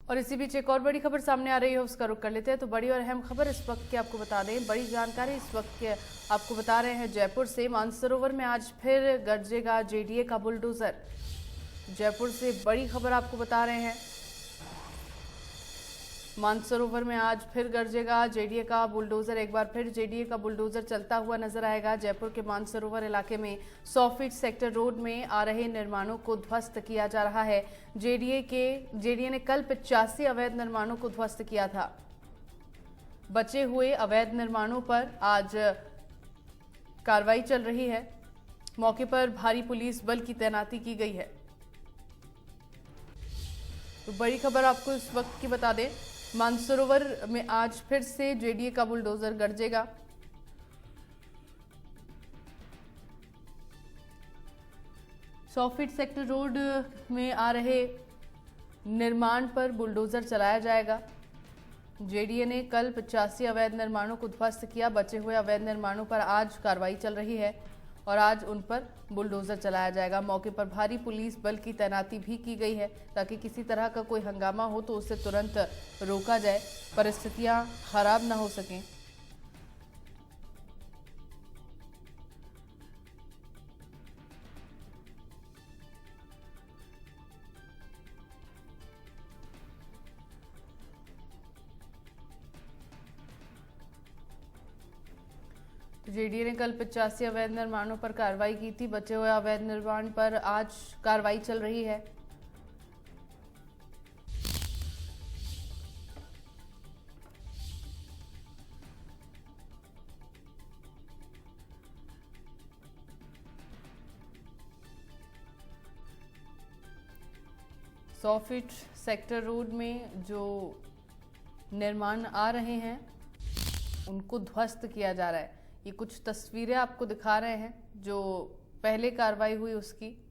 और इसी बीच एक और बड़ी खबर सामने आ रही है, उसका रुख कर लेते हैं। तो बड़ी और अहम खबर इस वक्त की आपको बता दें, बड़ी जानकारी इस वक्त के आपको बता रहे हैं जयपुर से। मानसरोवर में आज फिर गरजेगा जेडीए का बुलडोजर। जयपुर से बड़ी खबर आपको बता रहे हैं, मानसरोवर में आज फिर गरजेगा जेडीए का बुलडोजर। एक बार फिर जेडीए का बुलडोजर चलता हुआ नजर आएगा। जयपुर के मानसरोवर इलाके में 100 फीट सेक्टर रोड में आ रहे निर्माणों को ध्वस्त किया जा रहा है। जेडीए ने कल 85 अवैध निर्माणों को ध्वस्त किया था। बचे हुए अवैध निर्माणों पर आज कार्रवाई चल रही है। मौके पर भारी पुलिस बल की तैनाती की गई है। तो बड़ी खबर आपको इस वक्त की बता दें, मानसरोवर में आज फिर से जेडीए का बुलडोजर गरजेगा। सौ फीट सेक्टर रोड में आ रहे निर्माण पर बुलडोजर चलाया जाएगा। जेडीए ने कल 85 अवैध निर्माणों को ध्वस्त किया। बचे हुए अवैध निर्माणों पर आज कार्रवाई चल रही है और आज उन पर बुलडोजर चलाया जाएगा। मौके पर भारी पुलिस बल की तैनाती भी की गई है ताकि किसी तरह का कोई हंगामा हो तो उसे तुरंत रोका जाए, परिस्थितियां खराब ना हो सकें। जेडीए ने कल 85 अवैध निर्माणों पर कार्रवाई की थी। बचे हुए अवैध निर्माण पर आज कार्रवाई चल रही है। सौ फीट सेक्टर रोड में जो निर्माण आ रहे हैं उनको ध्वस्त किया जा रहा है। ये कुछ तस्वीरें आपको दिखा रहे हैं जो पहले कार्रवाई हुई उसकी।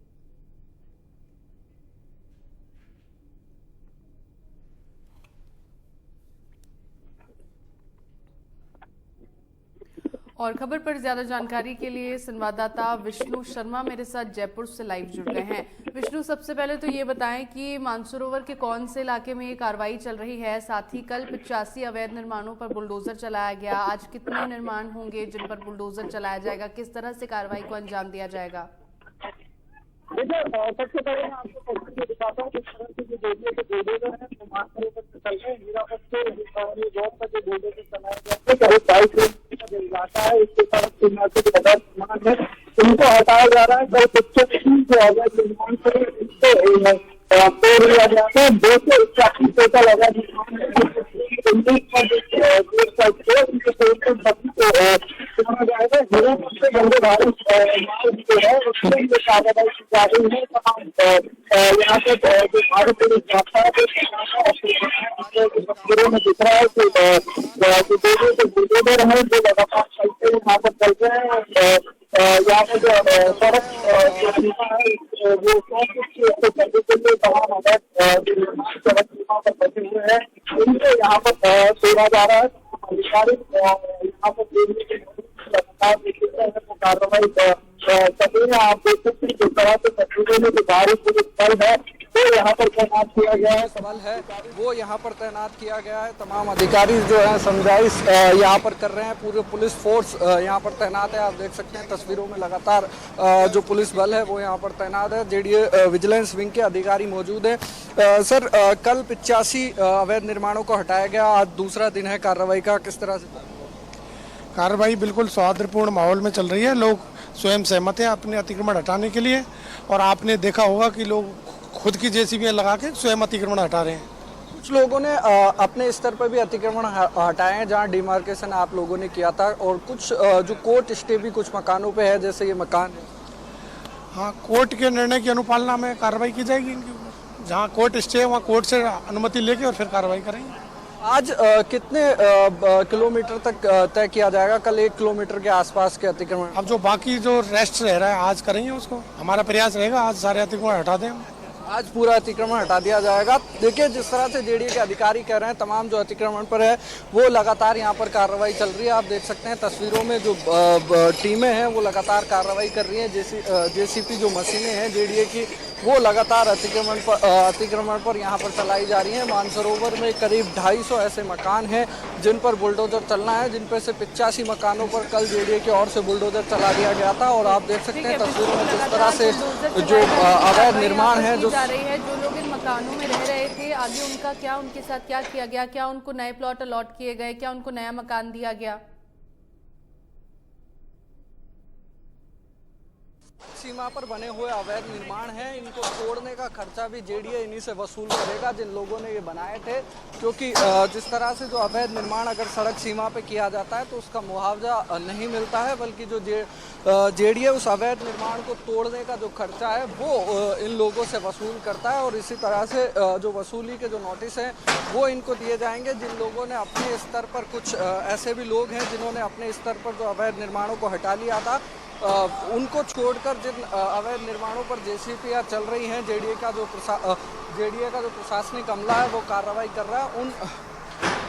और खबर पर ज्यादा जानकारी के लिए संवाददाता विष्णु शर्मा मेरे साथ जयपुर से लाइव जुड़ गए हैं। विष्णु, सबसे पहले तो ये बताएं कि मानसरोवर के कौन से इलाके में ये कार्रवाई चल रही है, साथ ही कल 85 अवैध निर्माणों पर बुलडोजर चलाया गया, आज कितने निर्माण होंगे जिन पर बुलडोजर चलाया जाएगा, किस तरह से कार्रवाई को अंजाम दिया जाएगा? देखिए, सबसे पहले मैं आपको तस्वीर दिखाता हूँ किस तरह से जो जेडीए के बुलडोजर है वो मानसरोवर से चल रहे हैं। हीरापत से रोड पर जो बुलडोजर चलाया गया है करीब 22 किलोमीटर का जो इलाका है इसके साथ सीमा से जो अवैध निर्माण है उनको हटाया जा रहा है। कल 25 जो अवैध निर्माण से इनको तोड़ दिया गया है। 281 टोटल अवैध निर्माण जाएगा। हीरापत से गंदे भारत जो है उसमें ये कार्रवाई की जा रही है। यहाँ पे जो भारत पुलिस जाता है तस्वीरों में दिख रहा है कि जो बुलडोजर है जो लगातार चलते हैं यहाँ पर चलते हैं। यहाँ पे जो सड़क जो सीमा है वो 100 फीट करने के लिए तमाम अवैध सड़क सीमा पर बचे हुए हैं इनको यहाँ पर तोड़ा जा रहा है। अधिकारी यहाँ पर कार्रवाई कर रही है। आप देख सकते हैं जिस तरह से तस्वीरों में जो भारी पुलिस बल है वो यहाँ पर तैनात किया गया है। सवाल है वो यहाँ पर तैनात किया गया है। तमाम अधिकारी जो है समझाइश यहाँ पर कर रहे हैं। पूरे पुलिस फोर्स यहाँ पर तैनात है। आप देख सकते हैं तस्वीरों में लगातार जो पुलिस बल है वो यहाँ पर तैनात है। जेडीए विजिलेंस विंग के अधिकारी मौजूद है। सर, कल 85 अवैध निर्माणों को हटाया गया, आज दूसरा दिन है कार्रवाई का, किस तरह से? कार्रवाई बिल्कुल सौहार्दपूर्ण माहौल में चल रही है। लोग स्वयं सहमत हैं अपने अतिक्रमण हटाने के लिए और आपने देखा होगा कि लोग खुद की जेसीबी लगा के स्वयं अतिक्रमण हटा रहे हैं। कुछ लोगों ने अपने स्तर पर भी अतिक्रमण हटाए हैं जहां डिमार्केशन आप लोगों ने किया था, और कुछ जो कोर्ट स्टे भी कुछ मकानों पे है, जैसे ये मकान है। हाँ, कोर्ट के निर्णय की अनुपालना में कार्रवाई की जाएगी इनके ऊपर। जहाँ कोर्ट स्टे है वहाँ कोर्ट से अनुमति लेके और फिर कार्रवाई करेंगे। आज कितने किलोमीटर तक तय किया जाएगा? कल 1 किलोमीटर के आसपास के अतिक्रमण। अब जो बाकी जो रेस्ट रह रहा है आज करेंगे उसको। हमारा प्रयास रहेगा आज सारे अतिक्रमण हटा दें। आज पूरा अतिक्रमण हटा दिया जाएगा। देखिए, जिस तरह से जेडीए के अधिकारी कह रहे हैं तमाम जो अतिक्रमण पर है वो लगातार यहाँ पर कार्रवाई चल रही है। आप देख सकते हैं तस्वीरों में जो टीमें हैं वो लगातार कार्रवाई कर रही हैं। जेसीपी जो मशीनें हैं जेडीए की वो लगातार अतिक्रमण पर यहाँ पर चलाई जा रही है। मानसरोवर में करीब 250 ऐसे मकान हैं जिन पर बुलडोजर चलना है, जिन पर से 85 मकानों पर कल जेडीए की ओर से बुलडोजर चला दिया गया था। और आप देख सकते हैं तस्वीरों में जिस तरह से जो अवैध निर्माण है जो लोग इन मकानों में रह रहे थे, आगे उनका क्या, उनके साथ क्या किया गया, क्या उनको नए प्लॉट अलॉट किए गए, क्या उनको नया मकान दिया गया? सीमा पर बने हुए अवैध निर्माण हैं, इनको तोड़ने का खर्चा भी जेडीए इन्हीं से वसूल करेगा जिन लोगों ने ये बनाए थे। क्योंकि जिस तरह से जो अवैध निर्माण अगर सड़क सीमा पे किया जाता है तो उसका मुआवजा नहीं मिलता है, बल्कि जो जेडीए उस अवैध निर्माण को तोड़ने का जो खर्चा है वो इन लोगों से वसूल करता है। और इसी तरह से जो वसूली के जो नोटिस हैं वो इनको दिए जाएंगे जिन लोगों ने अपने स्तर पर, कुछ ऐसे भी लोग हैं जिन्होंने अपने स्तर पर जो अवैध निर्माणों को हटा लिया था, उनको छोड़कर जिन अवैध निर्माणों पर जेसीपीआर चल रही हैं, जेडीए का जो प्रशासनिक अमला है वो कार्रवाई कर रहा है,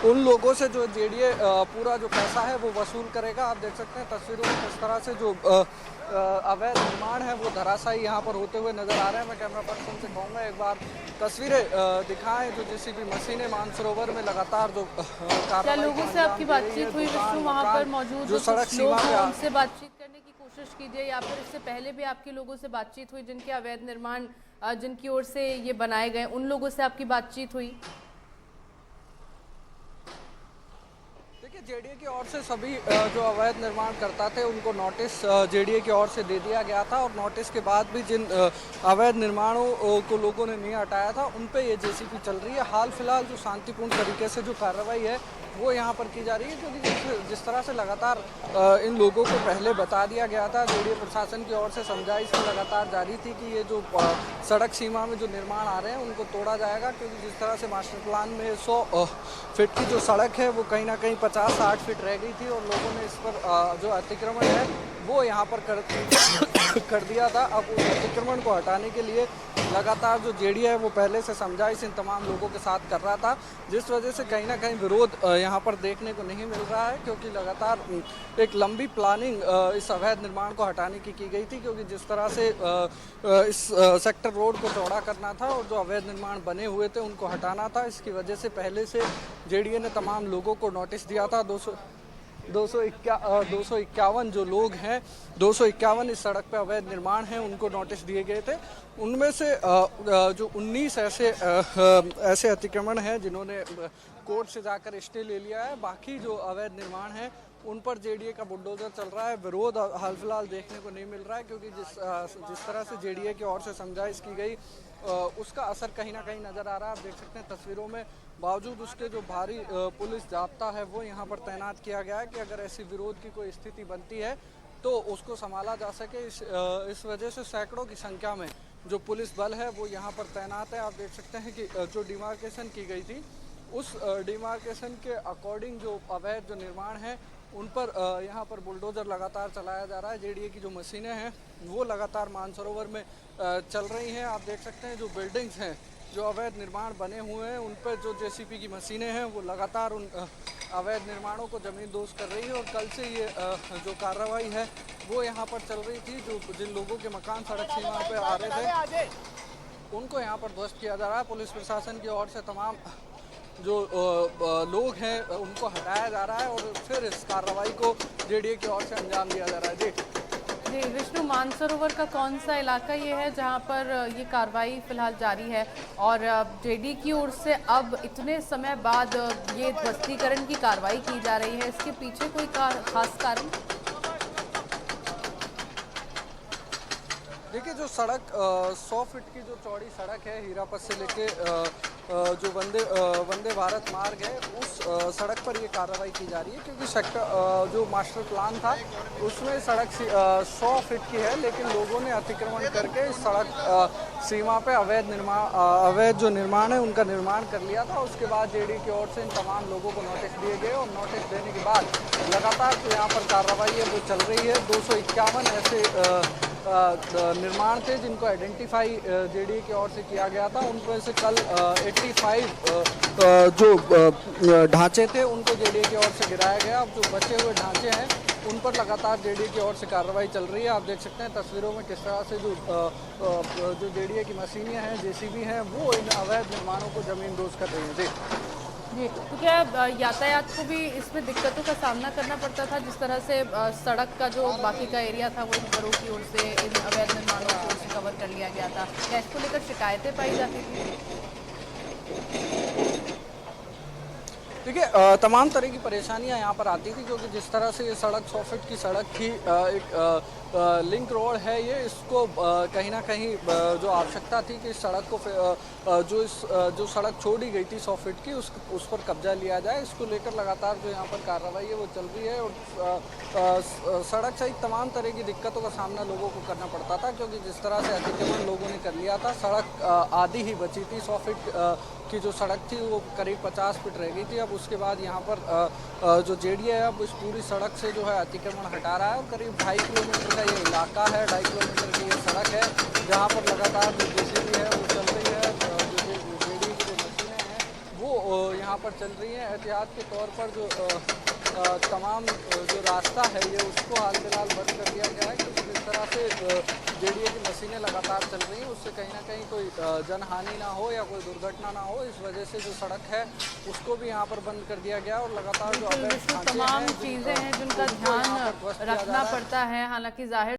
उन लोगों से जो जेडीए पूरा जो पैसा है वो वसूल करेगा। आप देख सकते हैं तस्वीरों में किस तरह से जो अवैध निर्माण है वो धराशायी यहाँ पर होते हुए नजर आ रहे हैं। मैं कैमरा पर्सन से कहूँगा एक बार तस्वीरें दिखाएं जो जेसीबी मशीनें मानसरोवर में लगातार जो क्या लोगों से आपकी बातचीत हुई विष्णु? वहाँ पर मौजूद जो सड़क सीमा पे उनसे बातचीत करने की कोशिश कीजिए, या फिर इससे पहले भी आपके लोगों से बातचीत हुई जिनके अवैध निर्माण जिनकी ओर से ये बनाए गए, उन लोगों से आपकी बातचीत हुई? जेडीए की ओर से सभी जो अवैध निर्माण करता थे उनको नोटिस जेडीए की ओर से दे दिया गया था। और नोटिस के बाद भी जिन अवैध निर्माणों को लोगों ने नहीं हटाया था उन पे ये जेसीपी चल रही है। हाल फिलहाल जो शांतिपूर्ण तरीके से जो कार्रवाई है वो यहाँ पर की जा रही है, क्योंकि जिस तरह से लगातार इन लोगों को पहले बता दिया गया था, जेडीए प्रशासन की ओर से समझाइश लगातार जारी थी कि ये जो सड़क सीमा में जो निर्माण आ रहे हैं उनको तोड़ा जाएगा। क्योंकि जिस तरह से मास्टर प्लान में 100 फीट की जो सड़क है वो कहीं ना कहीं 50-60 फीट रह गई थी और लोगों ने इस पर जो अतिक्रमण है वो यहाँ पर कर दिया था। अब उस अतिक्रमण को हटाने के लिए लगातार जो जेडीए है वो पहले से समझाइश इन तमाम लोगों के साथ कर रहा था, जिस वजह से कहीं ना कहीं विरोध यहाँ पर देखने को नहीं मिल रहा है। क्योंकि लगातार एक लंबी प्लानिंग इस अवैध निर्माण को हटाने की गई थी। क्योंकि जिस तरह से इस सेक्टर रोड को चौड़ा करना था और जो अवैध निर्माण बने हुए थे उनको हटाना था, इसकी वजह से पहले से जेडीए ने तमाम लोगों को नोटिस दिया था। 251 जो लोग हैं, 251 इस सड़क पे अवैध निर्माण हैं उनको नोटिस दिए गए थे। उनमें से जो 19 ऐसे अतिक्रमण हैं जिन्होंने कोर्ट से जाकर स्टे ले लिया है। बाकी जो अवैध निर्माण हैं उन पर जेडीए का बुलडोजर चल रहा है। विरोध हाल फिलहाल देखने को नहीं मिल रहा है, क्योंकि जिस तरह से जेडीए की ओर से समझाइश की गई उसका असर कहीं ना कहीं नज़र आ रहा है। आप देख सकते हैं तस्वीरों में, बावजूद उसके जो भारी पुलिस जाब्ता है वो यहाँ पर तैनात किया गया है कि अगर ऐसी विरोध की कोई स्थिति बनती है तो उसको संभाला जा सके। इस वजह से सैकड़ों की संख्या में जो पुलिस बल है वो यहाँ पर तैनात है। आप देख सकते हैं कि जो डिमार्केशन की गई थी उस डिमार्केशन के अकॉर्डिंग जो अवैध जो निर्माण है उन पर यहाँ पर बुलडोजर लगातार चलाया जा रहा है। जेडीए की जो मशीनें हैं वो लगातार मानसरोवर में चल रही हैं। आप देख सकते हैं जो बिल्डिंग्स हैं, जो अवैध निर्माण बने हुए हैं उन पर जो जेसीपी की मशीनें हैं वो लगातार उन अवैध निर्माणों को ज़मीन दोज कर रही है। और कल से ये जो कार्रवाई है वो यहाँ पर चल रही थी। जो जिन लोगों के मकान सड़क सीमा पर आ रहे थे उनको यहाँ पर ध्वस्त किया जा रहा है। पुलिस प्रशासन की ओर से तमाम जो लोग हैं उनको हटाया जा रहा है और फिर इस कार्रवाई को जेडीए की ओर से अंजाम दिया जा रहा है। जी विष्णु, मानसरोवर का कौन सा इलाका ये है जहां पर ये कार्रवाई फिलहाल जारी है, और जेडीए की ओर से अब इतने समय बाद ये ध्वस्तीकरण की कार्रवाई की जा रही है, इसके पीछे कोई खास कारण? देखिए, जो सड़क 100 फीट की जो चौड़ी सड़क है हीरापत से लेके जो वंदे भारत मार्ग है उस सड़क पर ये कार्रवाई की जा रही है। क्योंकि सेक्टर जो मास्टर प्लान था उसमें सड़क 100 फीट की है, लेकिन लोगों ने अतिक्रमण करके इस सड़क सीमा पे अवैध जो निर्माण है उनका निर्माण कर लिया था। उसके बाद जेडीए की ओर से इन तमाम लोगों को नोटिस दिए गए और नोटिस देने के बाद लगातार जो यहाँ पर कार्रवाई है वो चल रही है। 251 ऐसे निर्माण थे जिनको आइडेंटिफाई जेडीए की ओर से किया गया था। उनमें से कल 85 जो ढांचे थे उनको जेडीए की ओर से गिराया गया। अब जो बचे हुए ढांचे हैं उन पर लगातार जेडीए की ओर से कार्रवाई चल रही है। आप देख सकते हैं तस्वीरों में किस तरह से जो जेडीए की मशीनें हैं, जेसीबी हैं, वो इन अवैध निर्माणों को जमींदोज कर रही हैं। जी, तो क्या यातायात को भी इसमें दिक्कतों का सामना करना पड़ता था? जिस तरह से सड़क का जो बाकी का एरिया था वो इन घरों की ओर से, इन अवैध निर्माणों की ओर से कवर कर लिया गया था, क्या इसको लेकर शिकायतें पाई जाती थी? देखिए, तमाम तरह की परेशानियां यहाँ पर आती थी, क्योंकि जिस तरह से ये सड़क 100 फीट की सड़क थी, एक लिंक रोड है ये, इसको कहीं ना कहीं जो आवश्यकता थी कि इस सड़क को जो सड़क छोड़ी गई थी 100 फीट की, उस पर कब्जा लिया जाए, इसको लेकर लगातार जो यहाँ पर कार्रवाई है वो चल रही है। और सड़क सहित तमाम तरह की दिक्कतों का सामना लोगों को करना पड़ता था, क्योंकि जिस तरह से अतिक्रमण लोगों ने कर लिया था, सड़क आधी ही बची थी। 100 फीट की जो सड़क थी वो करीब 50 फीट रह गई थी। अब उसके बाद यहाँ पर जो जेडीए है अब इस पूरी सड़क से जो है अतिक्रमण हटा रहा है, और करीब 2.5 किलोमीटर का ये इलाका है, 2.5 किलोमीटर की ये सड़क है, जहाँ पर लगातार जो जेसीबी है वो चल रही है, जो जेडीए की जो मशीनें हैं वो यहाँ पर चल रही हैं। एहतियात के तौर पर जो तमाम जो रास्ता है ये उसको हाल फिलहाल बंद कर दिया गया है, क्योंकि जिस तरह से जेडीए की मशीनें लगातार चल रही हैं उससे कहीं ना कहीं कोई जनहानि ना हो या कोई दुर्घटना ना हो, इस वजह से जो सड़क है उसको भी यहाँ पर बंद कर दिया गया। और लगातार जो तमाम चीज़ें हैं जिनका ध्यान रखना पड़ता है, हालांकि जाहिर